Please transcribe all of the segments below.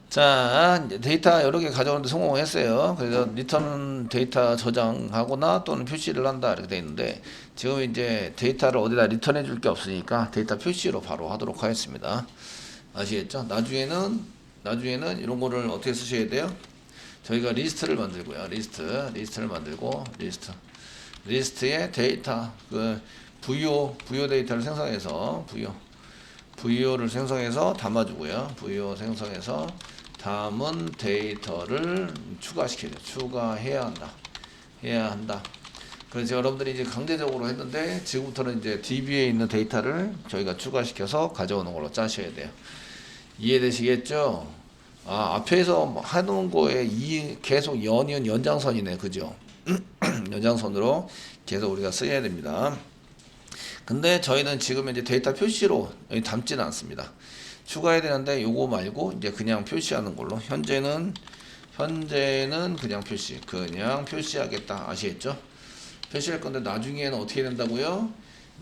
자, 이제 데이터 여러 개 가져오는데 성공했어요. 그래서 리턴 데이터 저장하거나 또는 표시를 한다 이렇게 돼 있는데 지금 이제 데이터를 어디다 리턴해 줄 게 없으니까 데이터 표시로 바로 하도록 하겠습니다. 아시겠죠? 나중에는 이런 거를 어떻게 쓰셔야 돼요? 저희가 리스트를 만들고요. 리스트를 만들고 리스트에 데이터 부요 데이터를 생성해서 VO를 생성해서 담아주고요. VO 생성해서 담은 데이터를 추가해야 한다. 그래서 여러분들이 이제 강제적으로 했는데 지금부터는 이제 DB에 있는 데이터를 저희가 추가시켜서 가져오는 걸로 짜셔야 돼요. 이해되시겠죠? 앞에서 해놓은 거에 계속 연장선이네, 그죠? 연장선으로 계속 우리가 써야 됩니다. 근데 저희는 지금 이제 데이터 표시로 여기 담지는 않습니다. 추가해야 되는데 요거 말고 이제 그냥 표시하는 걸로 현재는 그냥 표시하겠다. 아시겠죠? 표시할 건데 나중에는 어떻게 된다고요?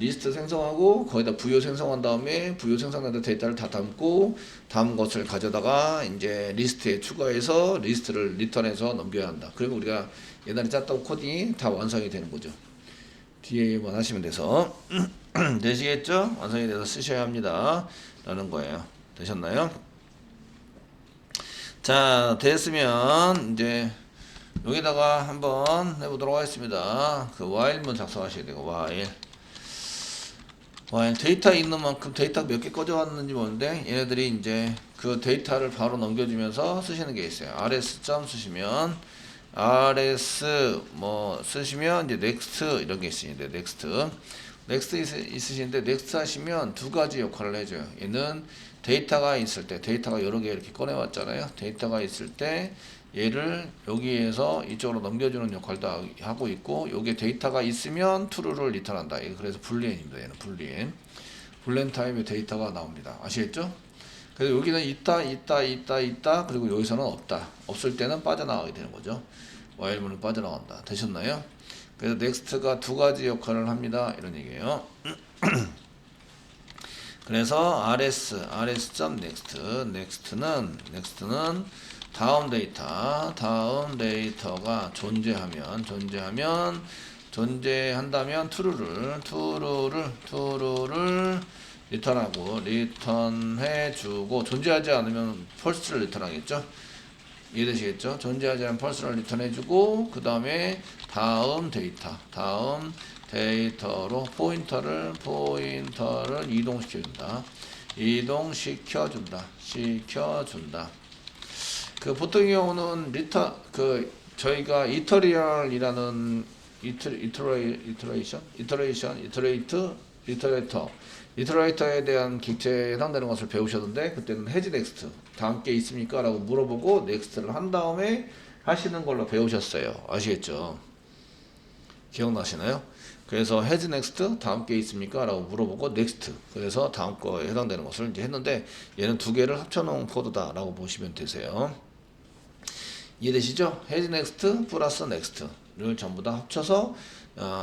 리스트 생성하고 거기다 부요 생성한 다음에 부요 생성된 데이터를 다 담은 것을 가져다가 이제 리스트에 추가해서 리스트를 리턴해서 넘겨야 한다. 그러면 우리가 옛날에 짰던 코딩이 다 완성이 되는 거죠. 뒤에만 하시면 돼서 되시겠죠? 완성이 돼서 쓰셔야 합니다 라는 거예요. 되셨나요? 자, 됐으면 이제 여기다가 한번 해보도록 하겠습니다. 그 while문 작성하셔야 되고 while 데이터 있는 만큼 데이터 몇 개 꺼져왔는지 모르는데 얘네들이 이제 그 데이터를 바로 넘겨주면서 쓰시는 게 있어요. rs 쓰시면 rs 쓰시면 이제 next 이런 게 있습니다. next 있으신데 next 하시면 두 가지 역할을 해줘요. 얘는 데이터가 있을 때 데이터가 여러 개 이렇게 꺼내왔잖아요. 데이터가 있을 때 얘를 여기에서 이쪽으로 넘겨주는 역할도 하고 있고 요게 데이터가 있으면 true를 리턴한다. 그래서 불리엔입니다. 얘는 불리엔 타입의 데이터가 나옵니다. 아시겠죠? 그래서 여기는 있다 그리고 여기서는 없다. 없을 때는 빠져나가게 되는 거죠. while문은 빠져나간다. 되셨나요? 그래서 next가 두 가지 역할을 합니다. 이런 얘기예요. 그래서 rs.next는 다음 데이터가 존재한다면 true를 리턴해주고 존재하지 않으면 false를 리턴하겠죠. 이해되시겠죠? 존재하지 않은 false를 리턴해주고 그 다음에 다음 데이터로 포인터를 시켜준다. 그 보통 경우는 저희가 이터레이터에 대한 객체에 해당되는 것을 배우셨는데 그때는 해지 넥스트 다음 게 있습니까? 라고 물어보고 넥스트를 한 다음에 하시는 걸로 배우셨어요. 아시겠죠? 기억나시나요? 그래서 해지 넥스트 다음 게 있습니까? 라고 물어보고 넥스트 그래서 다음 거에 해당되는 것을 이제 했는데 얘는 두 개를 합쳐놓은 코드다 라고 보시면 되세요. 이해되시죠? 해지 넥스트 플러스 넥스트를 전부 다 합쳐서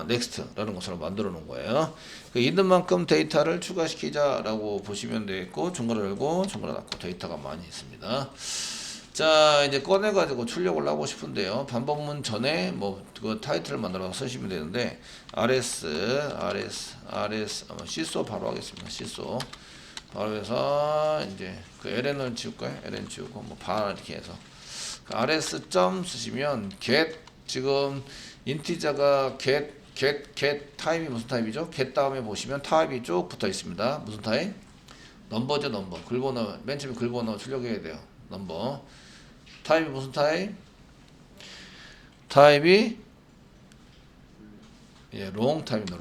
넥스트라는 것으로 만들어 놓은 거예요. 있는 만큼 데이터를 추가시키자라고 보시면 되겠고 중괄호 열고 중괄호 닫고 데이터가 많이 있습니다. 자, 이제 꺼내가지고 출력을 하고 싶은데요. 반복문 전에 그 타이틀을 만들어서 쓰시면 되는데 rs 시소 바로 하겠습니다. 시소 바로 해서 이제 그 ln을 지울까요? ln 지우고 이렇게 해서 rs 점 쓰시면 get 지금 인티저가 get 타입이 무슨 타입이죠? get 다음에 보시면 타입이 쭉 붙어 있습니다. 무슨 타입? 넘버죠, 넘버. 글번호 맨 처음에 글번호 출력해야 돼요. 넘버. 타입이 무슨 타입? 타입이 long 타입입니다.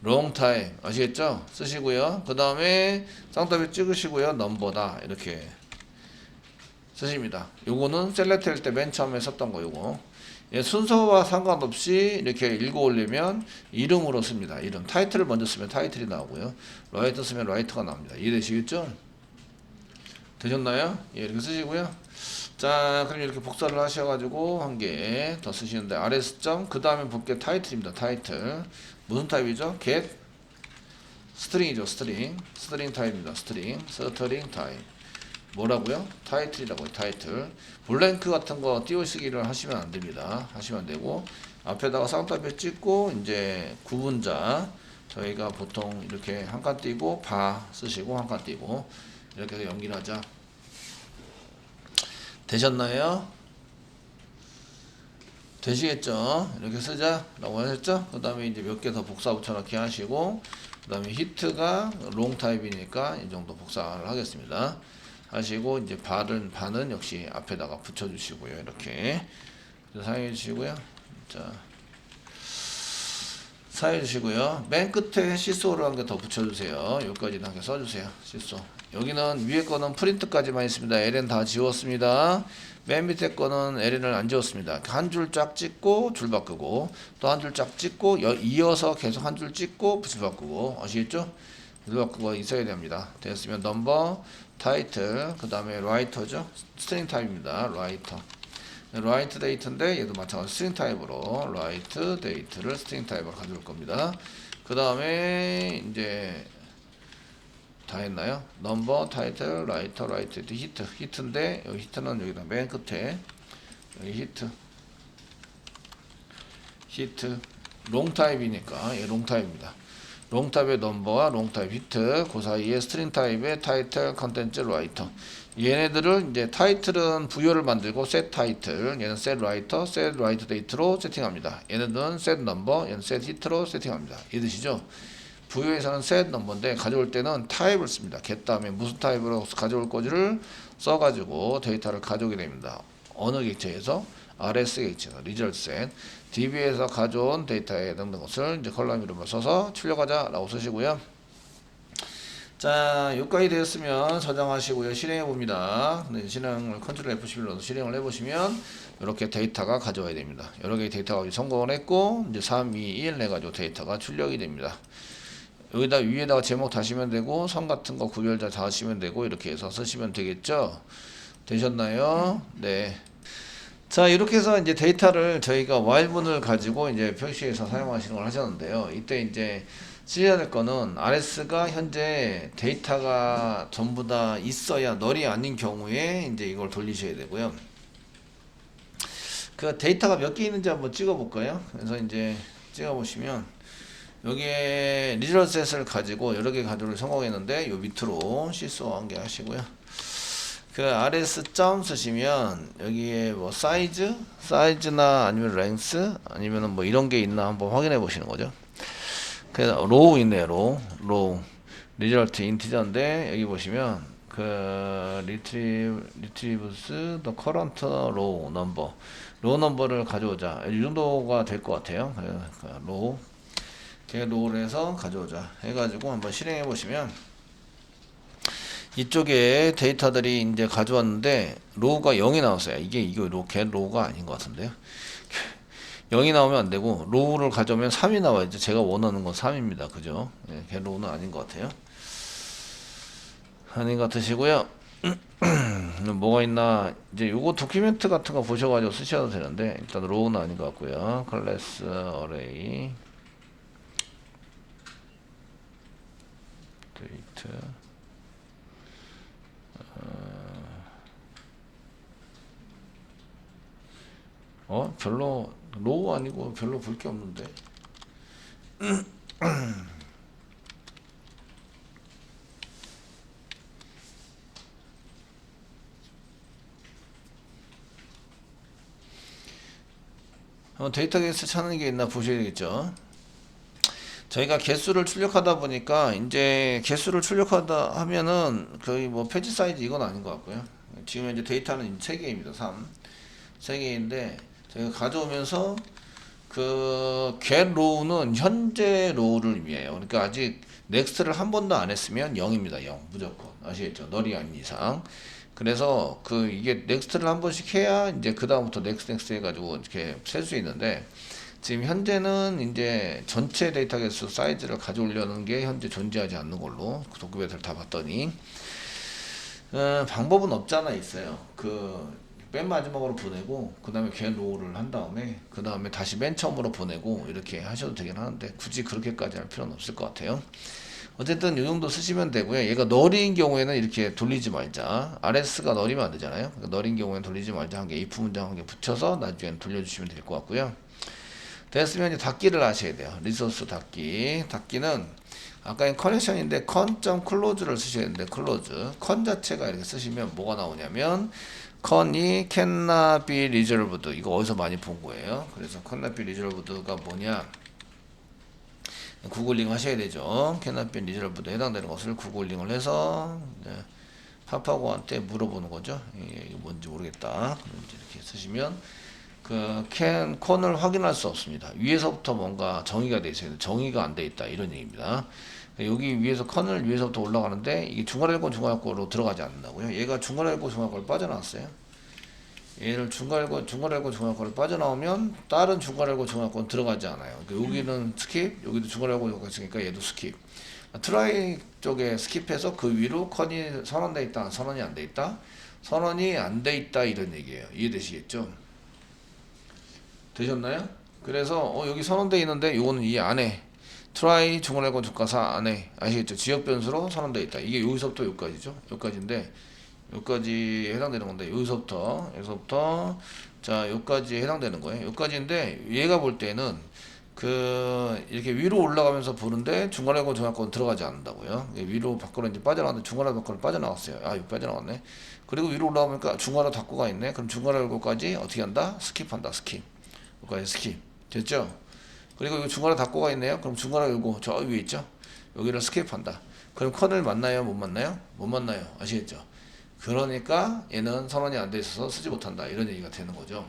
long 타입 아시겠죠? 쓰시고요. 그 다음에 쌍따비 찍으시고요. 넘버다 이렇게 쓰십니다. 요거는 셀렉트 할 때 맨 처음에 썼던 거 요거. 순서와 상관없이 이렇게 읽어 올리면 이름으로 씁니다. 이름. 타이틀을 먼저 쓰면 타이틀이 나오고요. 라이트 쓰면 라이트가 나옵니다. 이해되시겠죠? 되셨나요? 이렇게 쓰시고요. 자, 그럼 이렇게 복사를 하셔가지고 한 개 더 쓰시는데 rs 그 다음에 볼게 타이틀입니다. 타이틀. 무슨 타입이죠? get 스트링이죠. 스트링 타입입니다. 스트링 타입. 뭐라고요? 타이틀이라고요. 타이틀. 블랭크 같은 거 띄우시기를 하시면 안 됩니다. 하시면 안 되고 앞에다가 쌍따옴표 찍고 이제 구분자 저희가 보통 이렇게 한 칸 띄고 바 쓰시고 한 칸 띄고 이렇게 해서 연기를 하자. 되셨나요? 되시겠죠? 이렇게 쓰자 라고 하셨죠? 그 다음에 이제 몇 개 더 복사 붙여넣기 하시고 그 다음에 히트가 롱 타입이니까 이 정도 복사를 하겠습니다. 하시고 이제 바는 역시 앞에다가 붙여주시고요. 이렇게 사용해 주시고요. 자, 사용해 주시고요. 맨 끝에 시소를 한 개 더 붙여주세요. 여기까지 한 개 써주세요. 시소. 여기는 위에 거는 프린트까지만 있습니다. LN 다 지웠습니다. 맨 밑에 거는 LN을 안 지웠습니다. 한 줄 쫙 찍고 줄 바꾸고 또 한 줄 쫙 찍고 이어서 계속 한 줄 찍고 줄 바꾸고 아시겠죠? 줄 바꾸고 있어야 됩니다. 됐으면 넘버 타이틀 그 다음에 라이터죠. 스트링 타입입니다. 라이터 라이트 데이트인데 얘도 마찬가지로 스트링 타입으로 라이트 데이트를 스트링 타입으로 가져올 겁니다. 그 다음에 이제 다 했나요? 넘버, 타이틀, 라이터, 라이트, 히트, 히트인데 여기 히트는 여기다 맨 끝에 여기 히트 롱 타입이니까 얘 롱 타입입니다. 롱 타입의 넘버와 롱 타입 히트 그 사이에 스트링 타입의 타이틀, 컨텐츠, 라이터 얘네들을 이제 타이틀은 부여를 만들고 셋 타이틀 얘는 셋 라이터, 셋 라이트 데이트로 세팅합니다. 얘네들은 셋 넘버, 얘는 셋 히트로 세팅합니다. 이해되시죠? 부여에서는 셋 넘버인데 가져올 때는 타입을 씁니다. get 다음에 무슨 타입으로 가져올 거지를 써가지고 데이터를 가져오게 됩니다. 어느 객체에서 RS 객체에서 result set DB에서 가져온 데이터에 넣는 것을 이제 컬럼 이름을 써서 출력하자 라고 쓰시고요. 자, 여기까지 되었으면 저장하시고요. 실행해 봅니다. 실행을 컨트롤 F11로 넣어서 실행을 해보시면 이렇게 데이터가 가져와야 됩니다. 여러 개의 데이터가 성공을 했고 이제 3, 2, 1 해가지고 데이터가 출력이 됩니다. 여기다 위에다가 제목 다시면 되고 선 같은 거 구별자 다 하시면 되고 이렇게 해서 쓰시면 되겠죠. 되셨나요? 네. 자, 이렇게 해서 이제 데이터를 저희가 while문을 가지고 이제 표시해서 사용하시는 걸 하셨는데요. 이때 이제 쓰셔야 될 거는 RS가 현재 데이터가 전부 다 있어야 널이 아닌 경우에 이제 이걸 돌리셔야 되고요. 그 데이터가 몇 개 있는지 한번 찍어 볼까요? 그래서 이제 찍어 보시면 여기에 리저셋을 가지고 여러 개 가져올 성공했는데 요 밑으로 시소 한 개 하시고요. 그 RS 점 쓰시면 여기에 뭐 사이즈나 아니면 랭스 아니면은 뭐 이런 게 있나 한번 확인해 보시는 거죠. 그래서 로우 있네요. 로우 리저트 인티저인데 여기 보시면 그 리트리브스 더 커런트 로우 넘버를 가져오자. 이 정도가 될 것 같아요. 로우 로우를 해서 가져오자 해가지고 한번 실행해 보시면 이쪽에 데이터들이 이제 가져왔는데 로우가 0이 나왔어요. 이거 로우가 아닌 것 같은데요. 0이 나오면 안 되고 로우를 가져오면 3이 나와야죠. 제가 원하는 건 3입니다. 그죠? 네, 로우는 아닌 것 같아요. 아닌 것 같으시고요. 뭐가 있나 이제 요거 도큐멘트 같은 거 보셔가지고 쓰셔도 되는데 일단 로우는 아닌 것 같고요. 클래스 어레이 데이트 별로 로우 아니고 별로 볼 게 없는데 데이터베이스 찾는 게 있나 보셔야 되겠죠. 저희가 개수를 출력하다 보니까 이제 개수를 출력하다 하면은 거의 뭐 페이지 사이즈 이건 아닌 것 같고요. 지금 이제 데이터는 3개입니다. 3개인데 저희가 가져오면서 그 get row는 현재 row를 의미해요. 그러니까 아직 next를 한 번도 안 했으면 0입니다. 0 무조건 아시겠죠? 널이 아닌 이상. 그래서 그 이게 next를 한 번씩 해야 이제 그 다음부터 next 해가지고 이렇게 셀 수 있는데 지금 현재는 이제 전체 데이터 개수 사이즈를 가져오려는 게 현재 존재하지 않는 걸로 도급에서 다 봤더니 방법은 없잖아 있어요. 그 맨 마지막으로 보내고 그 다음에 get row를 한 다음에 그 다음에 다시 맨 처음으로 보내고 이렇게 하셔도 되긴 하는데 굳이 그렇게까지 할 필요는 없을 것 같아요. 어쨌든 이 정도 쓰시면 되고요. 얘가 널인 경우에는 이렇게 돌리지 말자. RS가 널이면 안 되잖아요. 그러니까 널인 경우에는 돌리지 말자. 한 개, if 문장 한 개 붙여서 나중에는 돌려주시면 될 것 같고요. 됐으면 이제 닫기를 하셔야 돼요. 리소스 닫기. 닫기는 아까 커넥션인데 con.close를 쓰셔야 되는데 close. con 자체가 이렇게 쓰시면 뭐가 나오냐면 con이 cannot be resolved. 이거 어디서 많이 본 거예요. 그래서 cannot be resolved가 뭐냐? 구글링 하셔야 되죠. cannot be resolved에 해당되는 것을 구글링을 해서 파파고한테 물어보는 거죠. 이게 뭔지 모르겠다. 이렇게 쓰시면 그 con을 확인할 수 없습니다. 위에서부터 뭔가 정의가 돼 있어요. 정의가 안 돼 있다 이런 얘기입니다. 여기 위에서 con을 위에서부터 올라가는데 이게 중괄일권 중괄호로 들어가지 않는다고요. 얘가 중괄일권 중괄호로 빠져나왔어요. 얘를 중괄일권 중괄호로 빠져나오면 다른 중괄일권 중괄호는 들어가지 않아요. 그러니까 여기는 스킵, 여기도 중괄일권 있으니까 얘도 스킵. 트라이 쪽에 스킵해서 그 위로 con이 선언돼 있다, 선언이 안 돼 있다, 선언이 안 돼 있다 이런 얘기예요. 이해되시겠죠? 되셨나요? 그래서 여기 선언돼 있는데 요거는 이 안에 try 중괄호권 주가사 안에 아시겠죠? 지역 변수로 선언돼 있다. 이게 여기서부터 여기까지죠. 여기까지인데 여기까지 해당되는 건데 여기서부터 자 여기까지 해당되는 거예요. 여기까지인데 얘가 볼 때는 그 이렇게 위로 올라가면서 보는데 중괄호권 중괄호권 들어가지 않는다고요. 위로 밖으로 이제 빠져나왔는데 중괄호 밖으로 빠져나왔어요. 아 여기 빠져나왔네. 그리고 위로 올라오니까 중괄호 닫고가 있네. 그럼 중괄호까지 어떻게 한다? 스킵한다. 스킵. 여기까지 스킵. 됐죠? 그리고 여기 중괄호 닫고가 있네요. 그럼 중괄호 열고 저 위에 있죠? 여기를 스킵한다. 그럼 컨을 만나요? 못 만나요? 못 만나요. 아시겠죠? 그러니까 얘는 선언이 안 돼 있어서 쓰지 못한다. 이런 얘기가 되는 거죠.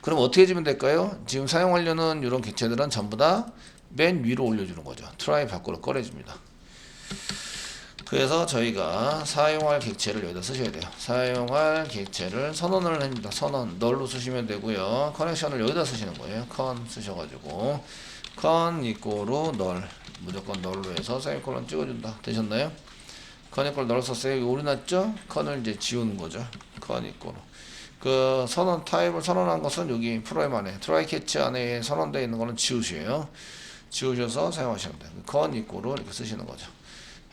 그럼 어떻게 해주면 될까요? 지금 사용하려는 이런 객체들은 전부 다 맨 위로 올려주는 거죠. 트라이 밖으로 꺼내줍니다. 그래서 저희가 사용할 객체를 여기다 쓰셔야 돼요. 사용할 객체를 선언을 합니다. 선언 널로 쓰시면 되고요. 커넥션을 여기다 쓰시는 거예요. con 쓰셔가지고 con 이꼬로 널 무조건 널로 해서 세미콜론 찍어준다. 되셨나요? con 이꼬로 널 썼어요. 여기 오류 났죠? con을 이제 지우는 거죠. con 이꼬로 그 선언 타입을 선언한 것은 여기 프로그램 안에 트라이 캐치 안에 선언되어 있는 거는 지우셔요. 지우셔서 사용하시면 돼요. con 이꼬로 이렇게 쓰시는 거죠.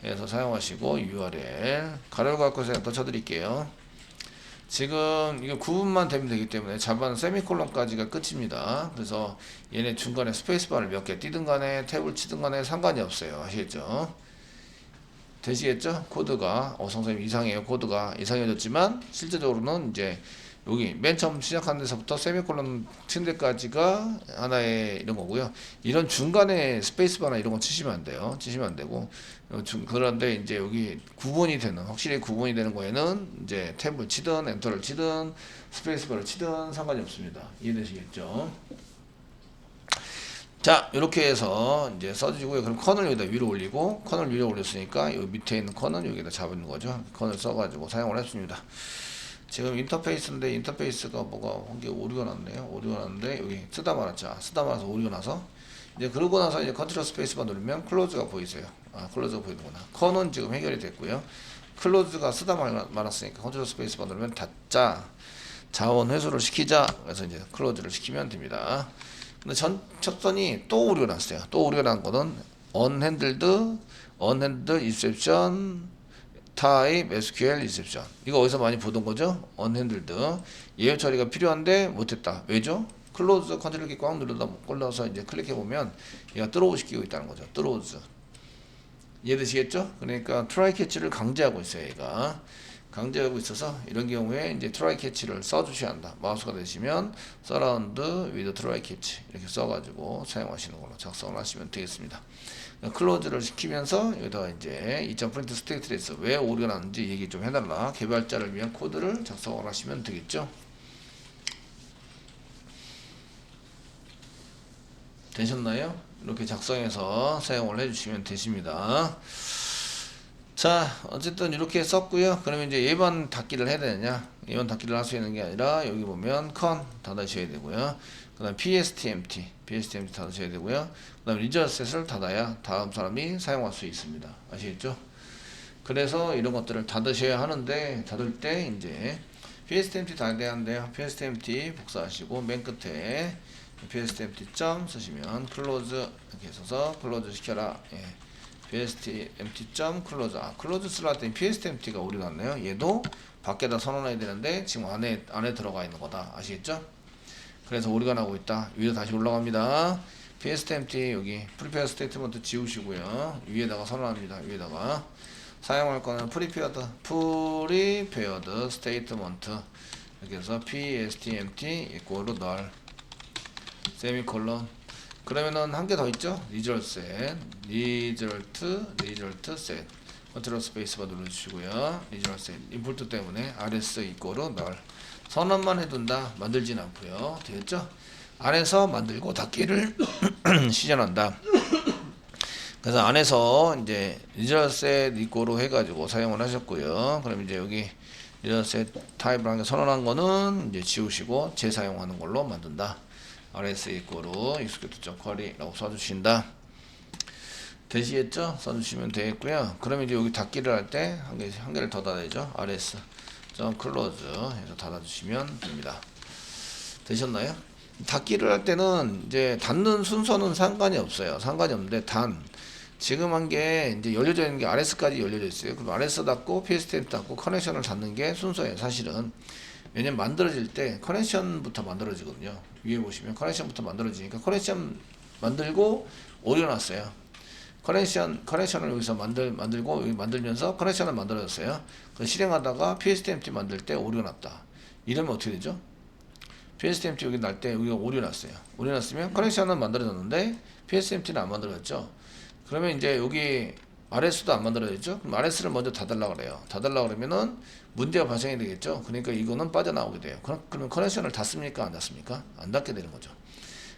그래서 사용하시고 URL 가로를 갖고 더 쳐드릴게요. 지금 이거 구분만 되면 되기 때문에 자바는 세미콜론까지가 끝입니다. 그래서 얘네 중간에 스페이스바를 몇 개 띄든 간에 탭을 치든 간에 상관이 없어요. 아시겠죠? 되시겠죠? 코드가 선생님 이상해요. 코드가 이상해졌지만 실제적으로는 이제 여기 맨 처음 시작하는 데서부터 세미콜론 친 데까지가 하나의 이런 거고요. 이런 중간에 스페이스바나 이런 거 치시면 안 돼요. 치시면 안 되고 그런데 이제 여기 구분이 되는 확실히 구분이 되는 거에는 이제 탭을 치든 엔터를 치든 스페이스바를 치든 상관이 없습니다. 이해되시겠죠? 자 이렇게 해서 이제 써주고요. 그럼 컨을 여기다 위로 올리고 컨을 위로 올렸으니까 여기 밑에 있는 컨은 여기다 잡는 거죠. 컨을 써가지고 사용을 했습니다. 지금 인터페이스인데 인터페이스가 뭐가 한 개 오류가 났네요. 오류가 났는데 여기 쓰다 말았죠. 쓰다 말아서 오류가 나서 이제 그러고 나서 이제 컨트롤 스페이스바 누르면 클로즈가 보이세요. 아 클로즈가 보이는구나. 컨은 지금 해결이 됐고요. 클로즈가 쓰다 말았으니까 컨트롤 스페이스바 누르면 닫자. 자원 회수를 시키자. 그래서 이제 클로즈를 시키면 됩니다. 근데 첫 선이 또 오류가 났어요. 또 오류가 난 거는 unhandled exception type SQL exception. 이거 어디서 많이 보던 거죠? unhandled 예외 처리가 필요한데 못했다. 왜죠? 클로즈 컨트롤 키 꽉 눌러서 이제 클릭해 보면 얘가 throw 시키고 있다는 거죠. throws. 이해되시겠죠? 그러니까 try catch를 강제하고 있어요. 얘가 강제하고 있어서 이런 경우에 이제 try catch를 써주셔야 한다. 마우스가 되시면 surround with try catch 이렇게 써가지고 사용하시는 걸로 작성을 하시면 되겠습니다. 클로즈를 시키면서 여기다가 이제 2.print state에서 왜 오류가 났는지 얘기 좀 해달라. 개발자를 위한 코드를 작성을 하시면 되겠죠. 되셨나요? 이렇게 작성해서 사용을 해주시면 되십니다. 자 어쨌든 이렇게 썼고요. 그러면 이제 예반 닫기를 해야 되느냐, 예반 닫기를 할 수 있는 게 아니라 여기 보면 con 닫으셔야 되고요. 그 다음 pstmt 닫으셔야 되고요. 그 다음 리저셋을 닫아야 다음 사람이 사용할 수 있습니다. 아시겠죠? 그래서 이런 것들을 닫으셔야 하는데 닫을 때 이제 pstmt 닫아야 하는데요. pstmt 복사하시고 맨 끝에 pstmt 점 쓰시면 close 이렇게 써서 close 시켜라. 예. pstmt.close. close 쓸 때 pstmt가 오류 났네요. 얘도 밖에다 선언해야 되는데 지금 안에 들어가 있는 거다. 아시겠죠? 그래서 오류가 나고 있다. 위로 다시 올라갑니다. pstmt 여기 prepare statement 지우시고요. 위에다가 선언합니다. 위에다가 사용할 거는 prepared statement 이렇게 해서 pstmt equal null 세미콜론. 그러면은 한 개 더 있죠? result set 컨트롤 스페이스바 눌러주시고요. result set 임포트 때문에 rs equal null 선언만 해둔다. 만들진 않고요. 되겠죠? 안에서 만들고 닫기를 시전한다. 그래서 안에서 이제 result set equal로 해가지고 사용을 하셨고요. 그럼 이제 여기 result set 타입을 한 개 선언한 거는 이제 지우시고 재사용하는 걸로 만든다. rs equal로 execute.query라고 써주신다. 되시겠죠? 써주시면 되겠고요. 그러면 이제 여기 닫기를 할 때 한 개를 더 닫아야죠. rs.close 해서 닫아주시면 됩니다. 되셨나요? 닫기를 할 때는 이제 닫는 순서는 상관이 없어요. 상관이 없는데 지금 한 게 이제 열려져 있는 게 RS까지 열려져 있어요. 그럼 RS 닫고 PSTM 닫고 커넥션을 닫는 게 순서예요. 사실은. 왜냐면 만들어질 때 커넥션부터 만들어지거든요. 위에 보시면 커넥션부터 만들어지니까 커넥션 만들고 오려놨어요. 커넥션을 여기서 만들고 여기 만들면서 커넥션을 만들어졌어요. 그 실행하다가 PSTMT 만들 때 오려놨다. 이러면 어떻게 되죠? PSTMT 여기 날 때 여기가 오려놨어요. 오려놨으면 커넥션은 만들어졌는데 PSTMT는 안 만들어졌죠. 그러면 이제 여기 RS도 안 만들어졌죠. 그럼 RS를 먼저 닫으려고 그래요. 닫으려고 그러면은 문제가 발생이 되겠죠. 그러니까 이거는 빠져나오게 돼요. 그러면 커넥션을 닫습니까? 안 닫습니까? 안 닫게 되는 거죠.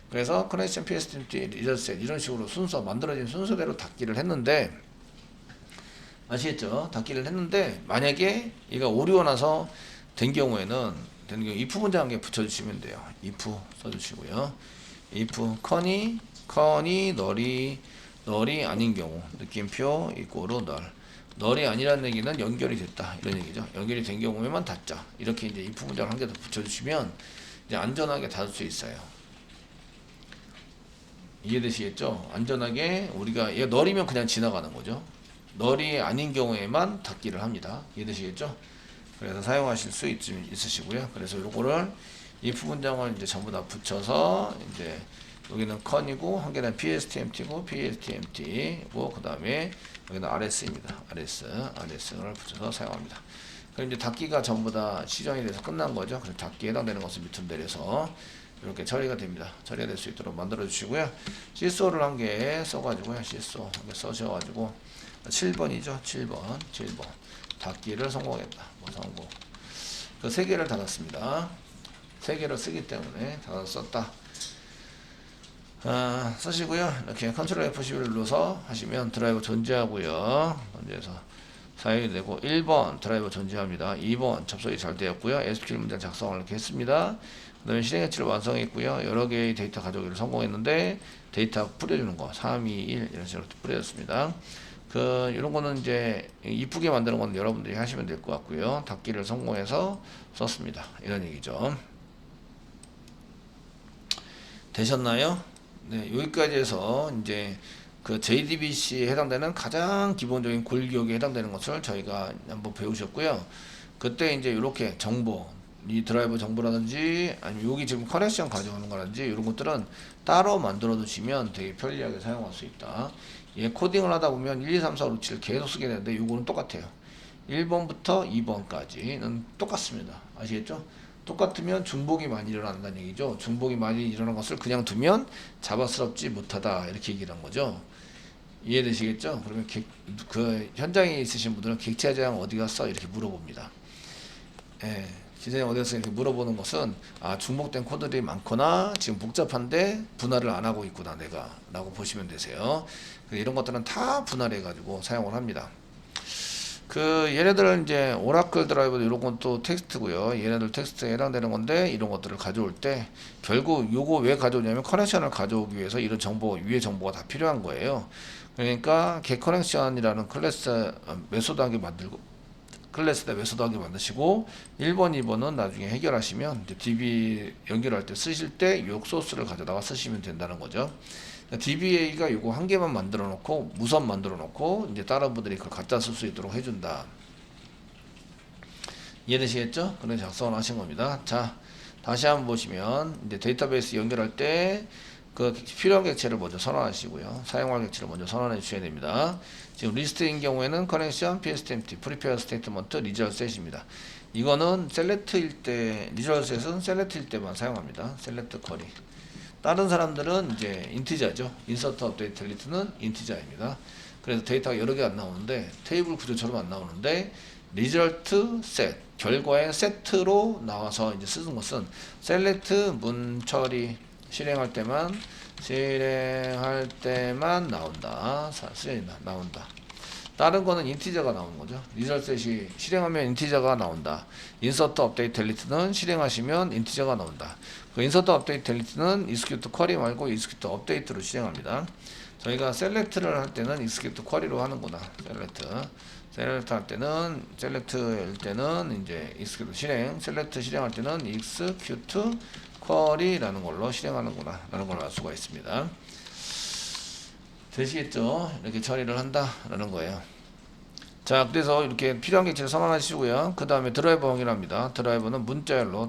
그래서 커넥션 PSTMT 이런 식으로 순서 만들어진 순서대로 닫기를 했는데 아시겠죠? 닫기를 했는데 만약에 얘가 오류가 나서 된 경우에는 if 문장 한 개 붙여주시면 돼요. if 써주시고요. if con이 널이 아닌 경우 느낌표 이꼬로 널이 아니라는 얘기는 연결이 됐다 이런 얘기죠. 연결이 된 경우에만 닫자. 이렇게 이제 if 문장을 한 개 더 붙여주시면 이제 안전하게 닫을 수 있어요. 이해되시겠죠? 안전하게 우리가 얘 널이면 그냥 지나가는 거죠. 널이 아닌 경우에만 닫기를 합니다. 이해되시겠죠? 그래서 사용하실 수 있으시고요. 그래서 요거를 if 문장을 이제 전부 다 붙여서 이제 여기는 con이고 한 개는 PSTMT고 PSTMT고 그 다음에 여기는 RS입니다. RS를 붙여서 사용합니다. 그럼 이제 닫기가 전부 다 시정이 돼서 끝난 거죠. 그래서 닫기에 해당되는 것을 밑으로 내려서 이렇게 처리가 됩니다. 처리가 될 수 있도록 만들어 주시고요. 시소를 한 개 써가지고요. 시소 한 개 써셔가지고 7번이죠. 7번 닫기를 성공했다. 성공. 그 3개를 닫았습니다. 3개를 쓰기 때문에 닫아서 썼다. 쓰시고요. 이렇게 컨트롤 F11을 눌러서 하시면 드라이버 존재하고요. 존재해서 사용이 되고 1번 드라이버 존재합니다. 2번 접속이 잘 되었고요. SQL 문장 작성을 이렇게 했습니다. 그 다음에 실행 해치를 완성했고요. 여러 개의 데이터 가져오기를 성공했는데 데이터 뿌려주는 거 3, 2, 1 이런 식으로 뿌려졌습니다. 이런 거는 이제 이쁘게 만드는 건 여러분들이 하시면 될 것 같고요. 닫기를 성공해서 썼습니다. 이런 얘기죠. 되셨나요? 네, 여기까지 해서 이제 그 JDBC에 해당되는 가장 기본적인 골기억에 해당되는 것을 저희가 한번 배우셨고요. 그때 이제 이렇게 정보, 이 드라이버 정보라든지 아니면 여기 지금 커넥션 가져오는 거라든지 이런 것들은 따로 만들어 두시면 되게 편리하게 사용할 수 있다. 예, 코딩을 하다 보면 1, 2, 3, 4, 5, 6, 7 계속 쓰게 되는데 이거는 똑같아요. 1번부터 2번까지는 똑같습니다. 아시겠죠? 똑같으면 중복이 많이 일어난다는 얘기죠. 중복이 많이 일어나는 것을 그냥 두면 자바스럽지 못하다 이렇게 얘기를 한 거죠. 이해되시겠죠? 그러면 그 현장에 있으신 분들은 객체장 어디 갔어? 이렇게 물어봅니다. 예, 기자님 어디 갔어? 이렇게 물어보는 것은 중복된 코드들이 많거나 지금 복잡한데 분할을 안 하고 있구나 내가 라고 보시면 되세요. 이런 것들은 다 분할해 가지고 사용을 합니다. 얘네들은 이제 오라클 드라이버 이런 건 또 텍스트고요. 얘네들 텍스트에 해당되는 건데 이런 것들을 가져올 때 결국 요거 왜 가져오냐면 커넥션을 가져오기 위해서 이런 정보 위에 정보가 다 필요한 거예요. 그러니까 get connection이라는 클래스 메소드 한 개 만들고 클래스에다 메소드 한 개 만드시고 1번, 2번은 나중에 해결하시면 이제 DB 연결할 때 쓰실 때 요 소스를 가져다가 쓰시면 된다는 거죠. DBA가 요거 한 개만 만들어 놓고 무선 만들어 놓고 이제 다른 분들이 그걸 갖다 쓸 수 있도록 해준다. 이해되시겠죠? 그래서 작성을 하신 겁니다. 자, 다시 한번 보시면 이제 데이터베이스 연결할 때 그 필요한 객체를 먼저 선언하시고요. 사용할 객체를 먼저 선언해 주셔야 됩니다. 지금 리스트인 경우에는 커넥션, psempty, prepare statement, result set입니다. 이거는 셀렉트일 때, result set은 셀렉트일 때만 사용합니다. select query. 다른 사람들은 이제 인티저죠. insert, update, delete는 인티저입니다. 그래서 데이터가 여러 개 안 나오는데 테이블 구조처럼 안 나오는데 result set 결과의 세트로 나와서 이제 쓰는 것은 select 문 처리 실행할 때만 나온다. 나온다. 다른 거는 인티저가 나오는 거죠. 리절셋이 실행하면 인티저가 나온다. 인서트 업데이트 델리트는 실행하시면 인티저가 나온다. 그 인서트 업데이트 델리트는 execute 쿼리 말고 execute 업데이트로 실행합니다. 저희가 셀렉트를 할 때는 execute 쿼리로 하는구나. 셀렉트 할 때는 셀렉트일 때는 이제 execute 실행, 셀렉트 실행할 때는 execute 쿼리라는 걸로 실행하는구나 라는 걸 알 수가 있습니다. 되시겠죠? 이렇게 처리를 한다라는 거예요. 자, 그래서 이렇게 필요한 객체를 선언하시고요. 그 다음에 드라이버 확인합니다. 드라이버는 문자열로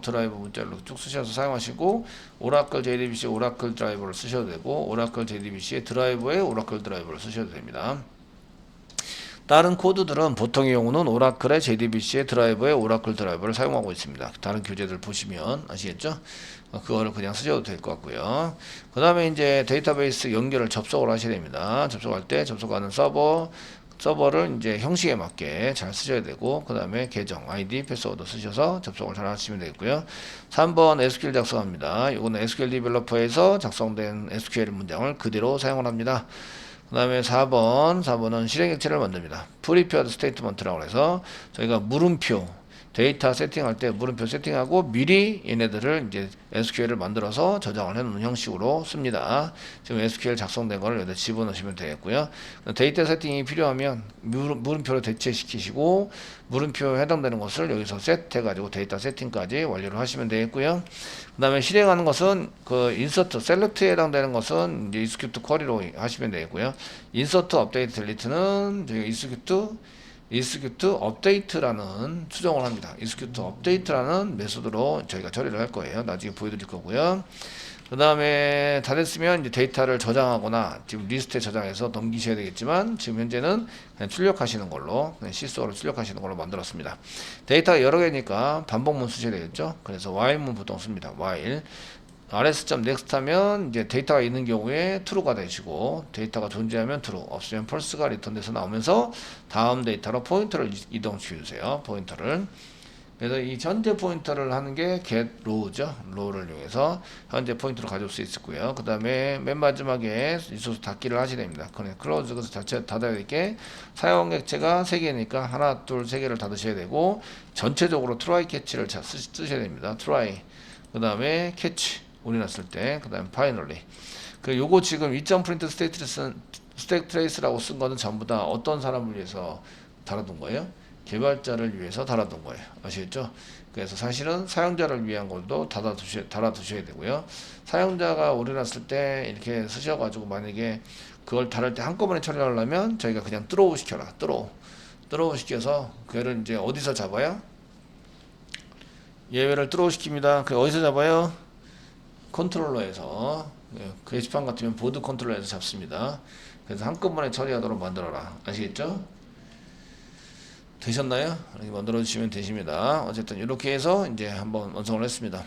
쭉 쓰셔서 사용하시고, 오라클 JDBC 오라클 드라이버를 쓰셔도 되고, 오라클 JDBC의 드라이버에 오라클 드라이버를 쓰셔도 됩니다. 다른 코드들은 보통의 경우는 오라클의 JDBC의 드라이버에 오라클 드라이버를 사용하고 있습니다. 다른 교재들 보시면 아시겠죠? 그거를 그냥 쓰셔도 될 것 같고요. 그 다음에 이제 데이터베이스 연결을 접속을 하셔야 됩니다. 접속할 때 접속하는 서버를 이제 형식에 맞게 잘 쓰셔야 되고, 그 다음에 계정, ID, 패스워드 쓰셔서 접속을 잘 하시면 되겠고요. 3번 SQL 작성합니다. 이거는 SQL 디벨로퍼에서 작성된 SQL 문장을 그대로 사용을 합니다. 그 다음에 4번은 실행객체를 만듭니다. Prepared Statement라고 해서 저희가 물음표, 데이터 세팅할 때 물음표 세팅하고 미리 얘네들을 이제 SQL을 만들어서 저장을 해놓는 형식으로 씁니다. 지금 SQL 작성된 거를 여기다 집어넣으시면 되겠고요. 데이터 세팅이 필요하면 물음표로 대체시키시고 물음표에 해당되는 것을 여기서 셋해가지고 데이터 세팅까지 완료를 하시면 되겠고요. 그 다음에 실행하는 것은 그 insert, select에 해당되는 것은 이제 execute 쿼리로 하시면 되겠고요. insert, update, delete는 저희가 execute update라는 수정을 합니다. execute update라는 메소드로 저희가 처리를 할 거예요. 나중에 보여드릴 거고요. 그 다음에 다 됐으면 이제 데이터를 저장하거나 지금 리스트에 저장해서 넘기셔야 되겠지만 지금 현재는 그냥 출력하시는 걸로 그냥 시스어로 출력하시는 걸로 만들었습니다. 데이터가 여러 개니까 반복문 쓰셔야 되겠죠. 그래서 while문 보통 씁니다. while rs.next 하면 이제 데이터가 있는 경우에 true가 되시고 데이터가 존재하면 true, 없으면 false가 리턴돼서 나오면서 다음 데이터로 포인터를 이동시켜 주세요. 포인터를. 그래서 이 현재 포인터를 하는 게 get row죠. row를 이용해서 현재 포인터를 가져올 수 있고요. 그 다음에 맨 마지막에 리소스 닫기를 하셔야 됩니다. 그냥 close 그래서 자체 닫아야 될 게 사용 객체가 3개니까 하나, 둘, 3개를 닫으셔야 되고 전체적으로 try catch를 쓰셔야 됩니다. try 그 다음에 catch 올려놨을 때, 그 다음에 finally. 요거 지금 2.print stack trace라고 쓴 거는 전부 다 어떤 사람을 위해서 달아둔 거예요? 개발자를 위해서 달아둔 거예요. 아시겠죠? 그래서 사실은 사용자를 위한 것도 달아두셔야 되고요. 사용자가 올려놨을 때 이렇게 쓰셔가지고 만약에 그걸 달을 때 한꺼번에 처리하려면 저희가 그냥 throw 시켜라. throw 시켜서 그를 이제 어디서 잡아요? 예외를 throw 시킵니다. 그 어디서 잡아요? 컨트롤러에서 게시판 같으면 보드 컨트롤러에서 잡습니다. 그래서 한꺼번에 처리하도록 만들어라. 아시겠죠? 되셨나요? 이렇게 만들어 주시면 되십니다. 어쨌든 이렇게 해서 이제 한번 완성을 했습니다.